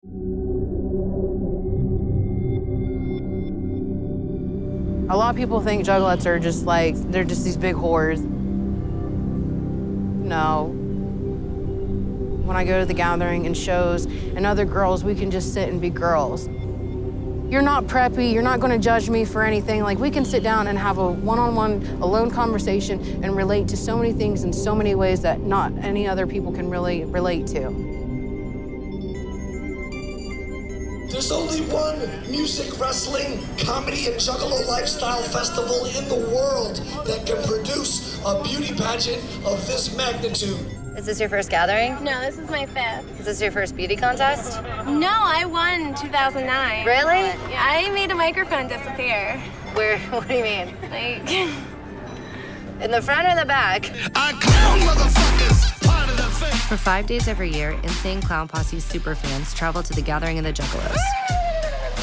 A lot of people think juggalettes are just like, they're just these big whores. No. When I go to the gathering and shows and other girls, we can just sit and be girls. You're not preppy, you're not gonna judge me for anything. Like, we can sit down and have a one-on-one, alone conversation and relate to so many things in so many ways that not any other people can really relate to. There's only one music, wrestling, comedy, and juggalo lifestyle festival in the world that can produce a beauty pageant of this magnitude. Is this your first gathering? No, this is my 5th. Is this your first beauty contest? No, I won in 2009. Really? Yeah, I made a microphone disappear. Where, what do you mean? Like... In the front or the back? I clown motherfuckers, part of the fake. For 5 days every year, Insane Clown Posse's superfans travel to the Gathering of the Juggalos.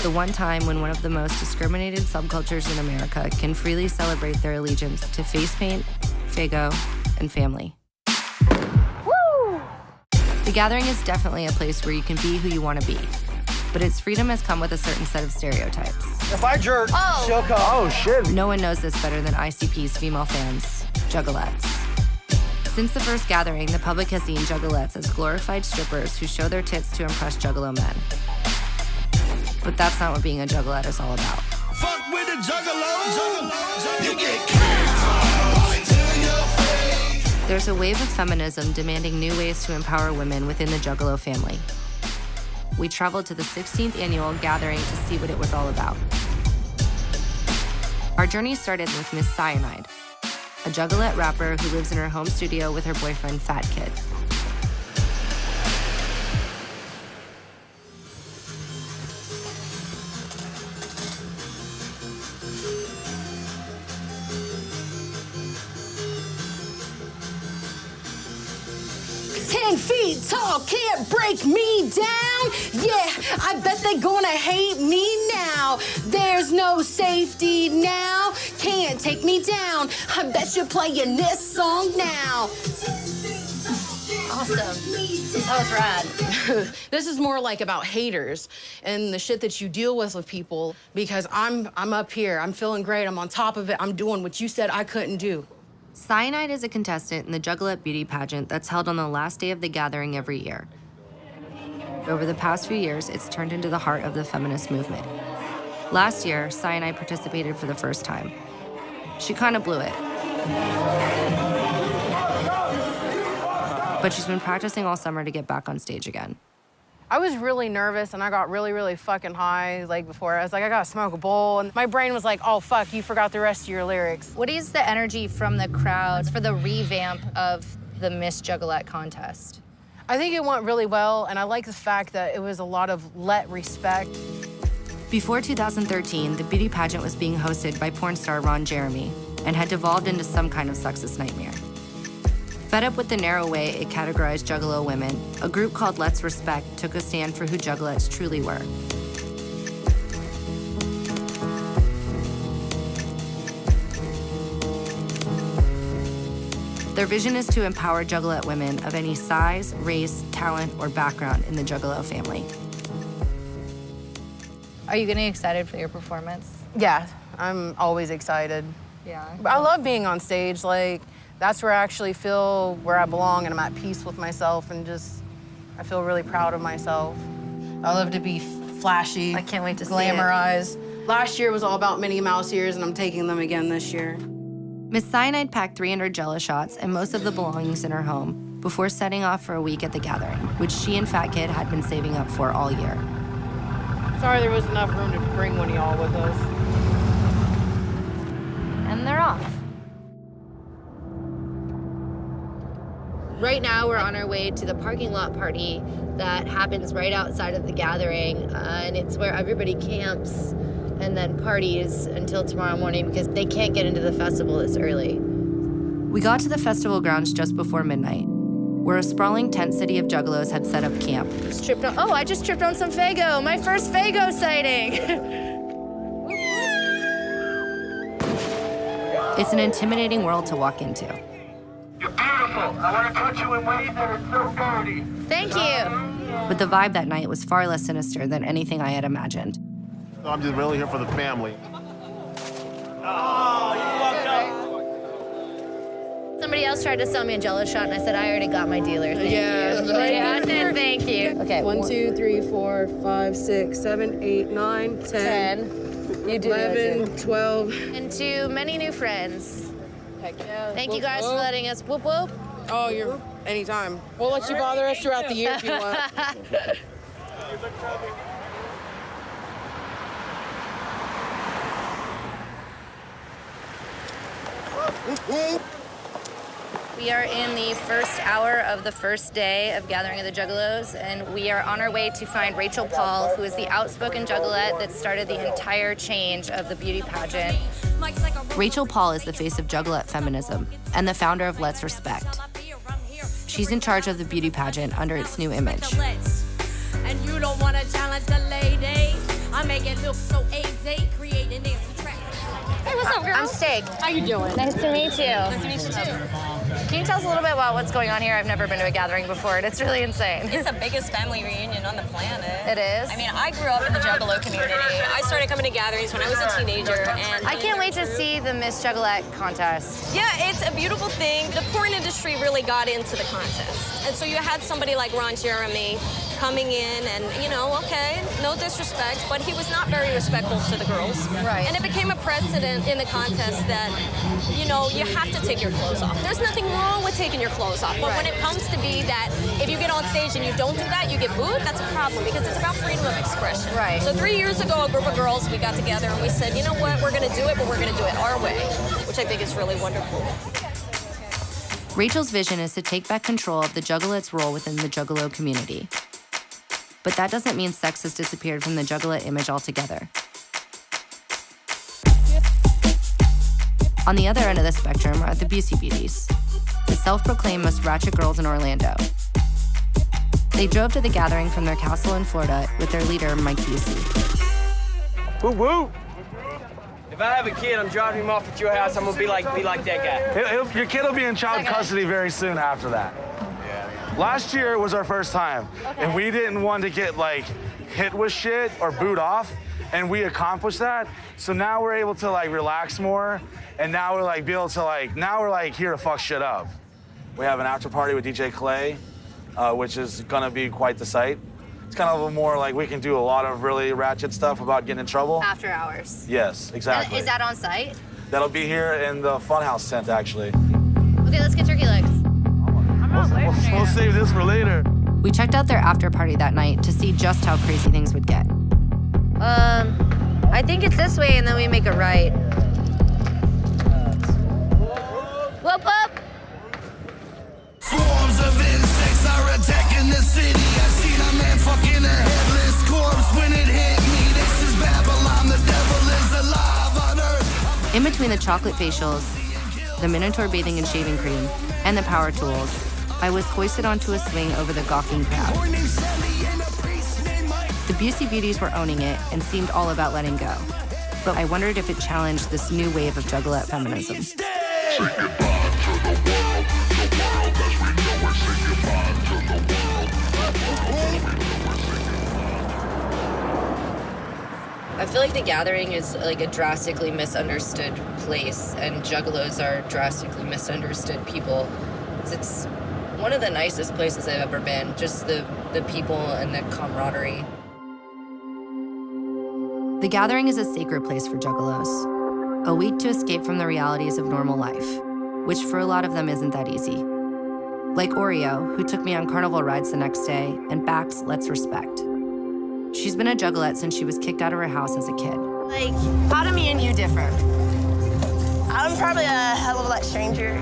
The one time when one of the most discriminated subcultures in America can freely celebrate their allegiance to face paint, Faygo, and family. Woo! The Gathering is definitely a place where you can be who you want to be. But its freedom has come with a certain set of stereotypes. If I jerk, she'll come. Oh, shit. No one knows this better than ICP's female fans, juggalettes. Since the first gathering, the public has seen juggalettes as glorified strippers who show their tits to impress juggalo men. But that's not what being a juggalette is all about. Fuck with the juggalo. You get carried to your face. There's a wave of feminism demanding new ways to empower women within the juggalo family. We traveled to the 16th annual gathering to see what it was all about. Our journey started with Miss Cyanide, a juggalette rapper who lives in her home studio with her boyfriend, Fat Kid. Feet tall, can't break me down. Yeah, I bet they gonna hate me now. There's no safety now, can't take me down. I bet you're playing this song now. Awesome. That was rad. This is more like about haters and the shit that you deal with people, because I'm up here, I'm feeling great, I'm on top of it, I'm doing what you said I couldn't do. Cyanide is a contestant in the Juggalette beauty pageant that's held on the last day of the gathering every year. Over the past few years, it's turned into the heart of the feminist movement. Last year, Cyanide participated for the first time. She kind of blew it. But she's been practicing all summer to get back on stage again. I was really nervous and I got really, really fucking high like before. I was like, I gotta smoke a bowl. And my brain was like, oh fuck, you forgot the rest of your lyrics. What is the energy from the crowds for the revamp of the Miss Juggalette contest? I think it went really well, and I like the fact that it was a lot of let respect. Before 2013, the beauty pageant was being hosted by porn star Ron Jeremy and had devolved into some kind of sexist nightmare. Fed up with the narrow way it categorized juggalo women, a group called Let's Respect took a stand for who juggalettes truly were. Their vision is to empower juggalette women of any size, race, talent, or background in the juggalo family. Are you getting excited for your performance? Yeah, I'm always excited. Yeah. But I love being on stage. Like, that's where I actually feel where I belong and I'm at peace with myself, and just, I feel really proud of myself. I love to be flashy. I can't wait to see it. Glamorized. Last year was all about Minnie Mouse ears, and I'm taking them again this year. Miss Cyanide packed 300 Jell-O shots and most of the belongings in her home before setting off for a week at the gathering, which she and Fat Kid had been saving up for all year. Sorry there wasn't enough room to bring one of y'all with us. And they're off. Right now, we're on our way to the parking lot party that happens right outside of the gathering, and it's where everybody camps and then parties until tomorrow morning because they can't get into the festival this early. We got to the festival grounds just before midnight, where a sprawling tent city of juggalos had set up camp. I just tripped on some Faygo, my first Faygo sighting. It's an intimidating world to walk into. You're beautiful. I want to touch you in ways that are so dirty. Thank you. But the vibe that night was far less sinister than anything I had imagined. I'm just really here for the family. Somebody else tried to sell me a Jello shot, and I said, I already got my dealer. Thank you. I said, thank you. Okay. 1, 2, 3, 4, 5, 6, 7, 8, 9, 10. You do 11, 12. And to many new friends. Heck yeah. Thank you guys for letting us whoop whoop. Oh, you're anytime. We'll let you bother us throughout the year if you want. We are in the first hour of the first day of Gathering of the Juggalos, and we are on our way to find Rachel Paul, who is the outspoken juggalette that started the entire change of the beauty pageant. Rachel Paul is the face of Juggalette feminism and the founder of Let's Respect. She's in charge of the beauty pageant under its new image. And you don't want to challenge the ladies. I make it look so easy, creating this trap. Hey, what's up, girl? I'm Steak. How you doing? Nice to meet you. Nice to meet you too. Can you tell us a little bit about what's going on here? I've never been to a gathering before, and it's really insane. It's the biggest family reunion on the planet. It is? I mean, I grew up in the Juggalo community. I started coming to gatherings when I was a teenager, and I can't wait to see the Miss Juggalette contest. yeah, it's a beautiful thing. The porn industry really got into the contest. And so you had somebody like Ron Jeremy coming in and, you know, okay, no disrespect, but he was not very respectful to the girls. Right. And it became a precedent in the contest that, you know, you have to take your clothes off. There's nothing wrong with taking your clothes off, but when it comes to be that if you get on stage and you don't do that, you get booed, that's a problem because it's about freedom of expression. Right. So 3 years ago, a group of girls, we got together and we said, you know what, we're gonna do it, but we're gonna do it our way, which I think is really wonderful. Rachel's vision is to take back control of the Juggalette's role within the Juggalo community. But that doesn't mean sex has disappeared from the Juggalette image altogether. On the other end of the spectrum are the beauties, the self-proclaimed most ratchet girls in Orlando. They drove to the gathering from their castle in Florida with their leader, Mike Busey. Woo woo! If I have a kid, I'm dropping him off at your house. I'm gonna be like that guy. Your kid will be in child custody very soon after that. Last year was our first time, and we didn't want to get like hit with shit or boot off, and we accomplished that. So now we're able to like relax more, and now we're like now we're like here to fuck shit up. We have an after party with DJ Clay, which is gonna be quite the sight. It's kind of a more like we can do a lot of really ratchet stuff about getting in trouble. After hours. Yes, exactly. Is that on site? That'll be here in the Funhouse tent, actually. Okay, let's get turkey legs. We'll save this for later. We checked out their after party that night to see just how crazy things would get. I think it's this way, and then we make a right. Whoop, whoop. Swarms of insects are attacking the city. I seen a man fucking a headless corpse when it hit me. This is Babylon, the devil is alive on earth. In between the chocolate facials, the Minotaur bathing in shaving cream, and the power tools, I was hoisted onto a swing over the gawking crowd. The beauties were owning it and seemed all about letting go. But I wondered if it challenged this new wave of Juggalette feminism. I feel like the gathering is like a drastically misunderstood place, and juggalos are drastically misunderstood people. It's one of the nicest places I've ever been, just the people and the camaraderie. The gathering is a sacred place for juggalos, a week to escape from the realities of normal life, which for a lot of them isn't that easy. Like Oreo, who took me on carnival rides the next day and backed Let's Respect. She's been a juggalette since she was kicked out of her house as a kid. Like, how do me and you differ? I'm probably a hell of a lot stranger.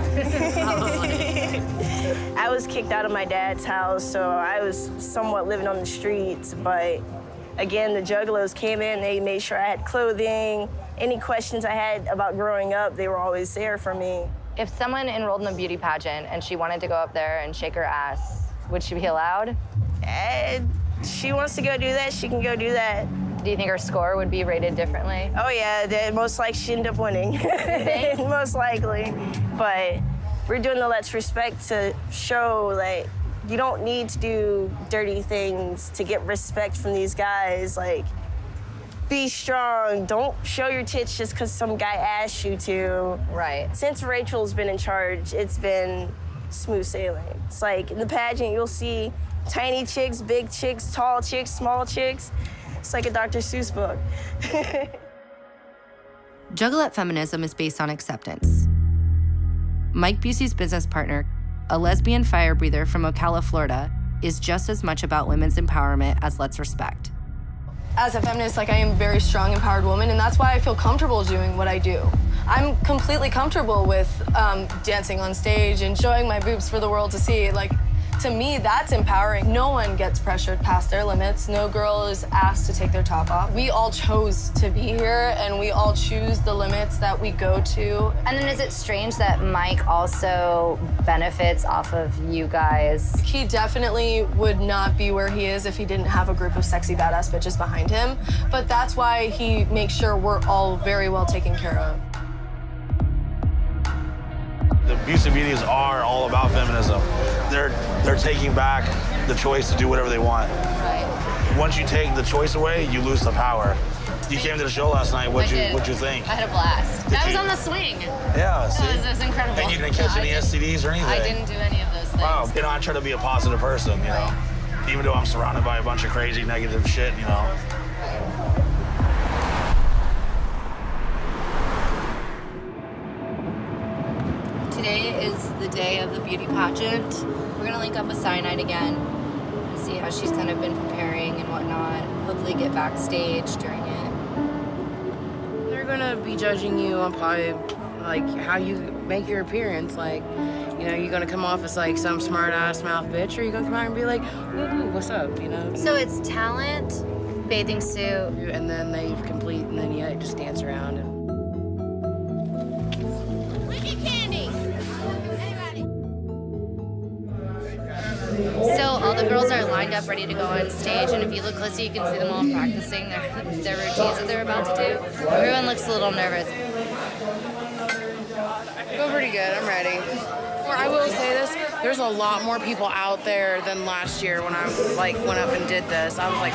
I was kicked out of my dad's house, so I was somewhat living on the streets, but again, the juggalos came in, they made sure I had clothing. Any questions I had about growing up, they were always there for me. If someone enrolled in a beauty pageant and she wanted to go up there and shake her ass, would she be allowed? She wants to go do that, she can go do that. Do you think her score would be rated differently? Oh yeah, most likely she'd end up winning. Most likely. But we're doing the Let's Respect to show like You don't need to do dirty things to get respect from these guys. Like, be strong. Don't show your tits just because some guy asked you to. Right. Since Rachel's been in charge, it's been smooth sailing. It's like in the pageant, you'll see tiny chicks, big chicks, tall chicks, small chicks. It's like a Dr. Seuss book. Juggalette feminism is based on acceptance. Mike Busey's business partner, a lesbian fire breather from Ocala, Florida, is just as much about women's empowerment as Let's Respect. As a feminist, like, I am a very strong, empowered woman, and that's why I feel comfortable doing what I do. I'm completely comfortable with dancing on stage and showing my boobs for the world to see. Like, to me, that's empowering. No one gets pressured past their limits. No girl is asked to take their top off. We all chose to be here, and we all choose the limits that we go to. And then is it strange that Mike also benefits off of you guys? He definitely would not be where he is if he didn't have a group of sexy badass bitches behind him. But that's why he makes sure we're all very well taken care of. The Beauties and Beauties are all about feminism. They're taking back the choice to do whatever they want. Right. Once you take the choice away, you lose the power. You came to the show last night. What'd you think? I had a blast. I was on the swing. Yeah, see? It was incredible. And you didn't catch any STDs or anything? I didn't do any of those things. Wow. You know, I try to be a positive person, you know? Even though I'm surrounded by a bunch of crazy negative shit, you know? Today is the day of the beauty pageant. We're gonna link up with Cyanide again and see how she's kind of been preparing and whatnot. Hopefully get backstage during it. They're gonna be judging you on probably like how you make your appearance. Like, you know, you're gonna come off as like some smart ass mouth bitch, or you're gonna come out and be like, woo, what's up, you know? So it's talent, bathing suit. And then they complete, and then you just dance around. So all the girls are lined up ready to go on stage, and if you look closely, you can see them all practicing their routines that they're about to do. Everyone looks a little nervous. I feel pretty good, I'm ready. I will say this, there's a lot more people out there than last year when I like went up and did this. I was like,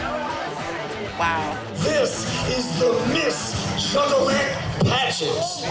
wow. This is the Miss Juggalette Pageant.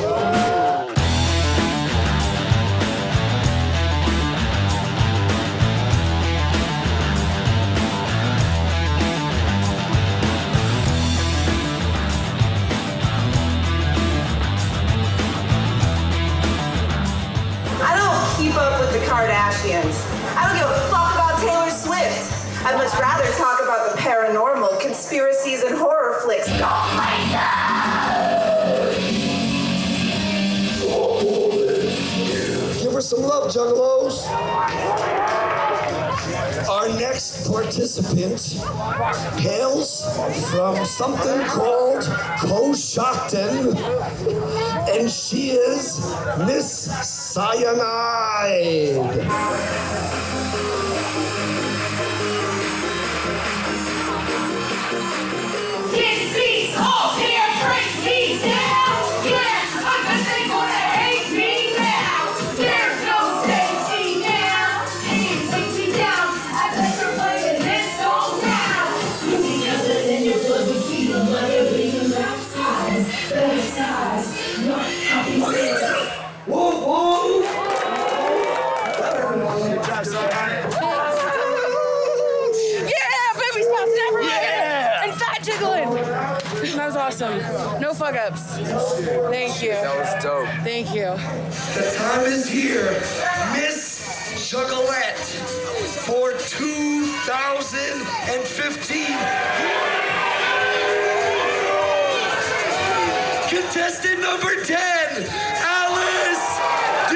Keep up with the Kardashians. I don't give a fuck about Taylor Swift. I'd much rather talk about the paranormal, conspiracies, and horror flicks. Oh my God! Give her some love, Juggalos. Our next participant hails from something called Contestant, and she is Miss Cyanide. Awesome. No fuck ups. Thank you. That was dope. Thank you. The time is here. Miss Juggalette for 2015. Contestant number 10, Alice D.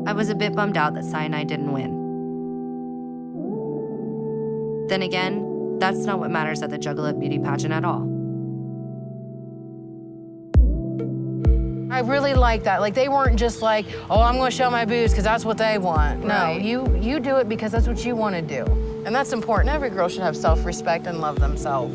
I was a bit bummed out that Cyanide didn't win. Then again, that's not what matters at the Juggalette beauty pageant at all. I really like that. Like, they weren't just like, oh, I'm gonna show my boobs because that's what they want. No, Right. you do it because that's what you want to do. And that's important. Every girl should have self-respect and love themselves.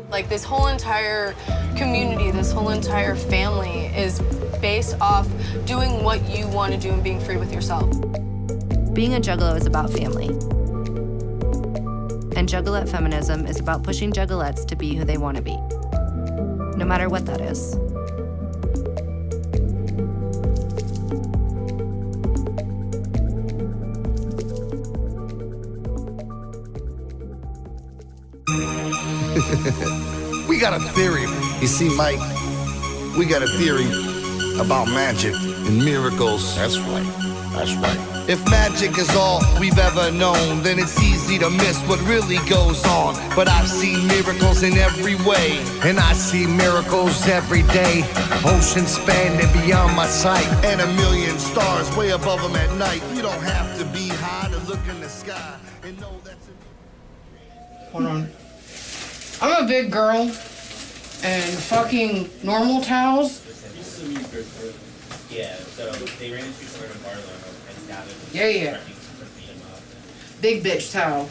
Like this whole entire community, this whole entire family is based off doing what you want to do and being free with yourself. Being a juggalo is about family. And Juggalette feminism is about pushing juggalettes to be who they want to be, no matter what that is. We got a theory. You see, Mike, we got a theory about magic and miracles. That's right. That's right. If magic is all we've ever known, then it's easy to miss what really goes on. But I've seen miracles in every way, and I see miracles every day. Oceans spanning beyond my sight, and a million stars way above them at night. You don't have to be high to look in the sky and know that's Hold on. I'm a big girl, and fucking normal towels. Yeah, so they ran into each other in Barlow and gathered. Yeah. Big bitch towel.